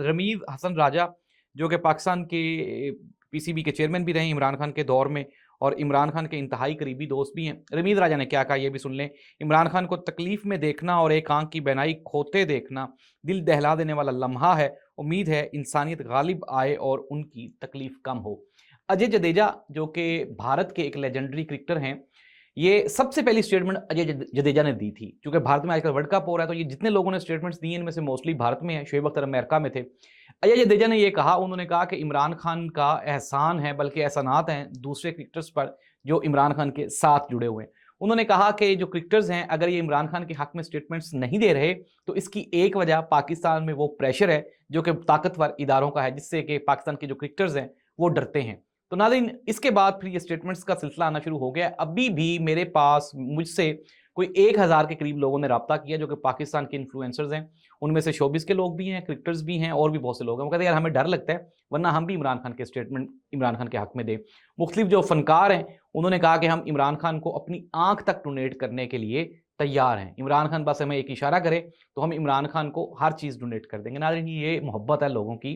रमीज़ हसन राजा जो कि पाकिस्तान के पीसीबी के चेयरमैन भी रहे इमरान खान के दौर में और इमरान खान के इंतहाई करीबी दोस्त भी हैं। रमीज़ राजा ने क्या कहा ये भी सुन लें। इमरान खान को तकलीफ में देखना और एक आंख की बहनाई खोते देखना दिल दहला देने वाला लम्हा है। उम्मीद है इंसानियत गालिब आए और उनकी तकलीफ कम हो। अजय जडेजा जो कि भारत के एक लेजेंडरी क्रिकेटर हैं, ये सबसे पहली स्टेटमेंट अजय जडेजा ने दी थी। क्योंकि भारत में आजकल वर्ल्ड कप हो रहा है तो ये जितने लोगों ने स्टेटमेंट्स दी इनमें से मोस्टली भारत में है। शोएब अख्तर अमेरिका में थे। अजय जडेजा ने ये कहा, उन्होंने कहा कि इमरान खान का एहसान है, बल्कि एहसानात हैं दूसरे क्रिकेटर्स पर जो इमरान खान के साथ जुड़े हुए हैं। उन्होंने कहा कि जो क्रिकेटर्स हैं अगर ये इमरान खान के हक में स्टेटमेंट्स नहीं दे रहे तो इसकी एक वजह पाकिस्तान में वो प्रेशर है जो कि ताकतवर इदारों का है, जिससे कि पाकिस्तान के जो क्रिकेटर्स हैं वो डरते हैं। तो नाज़रीन, इसके बाद फिर ये स्टेटमेंट्स का सिलसिला आना शुरू हो गया। अभी भी मेरे पास मुझसे कोई 1000 के करीब लोगों ने रब्ता किया जो कि पाकिस्तान के इन्फ्लुएंसर्स हैं। उनमें से शोबिस के लोग भी हैं, क्रिकेटर्स भी हैं और भी बहुत से लोग हैं। वो कहते हैं यार हमें डर लगता है, वरना हम भी इमरान खान के स्टेटमेंट इमरान खान के हक में दें। मुख्तलिफ जो फनकार हैं उन्होंने कहा कि हम इमरान खान को अपनी आंख तक डोनेट करने के लिए तैयार हैं। इमरान खान बस हमें एक इशारा करे तो हम इमरान खान को हर चीज़ डोनेट कर देंगे। नाज़रीन, ये मोहब्बत है लोगों की।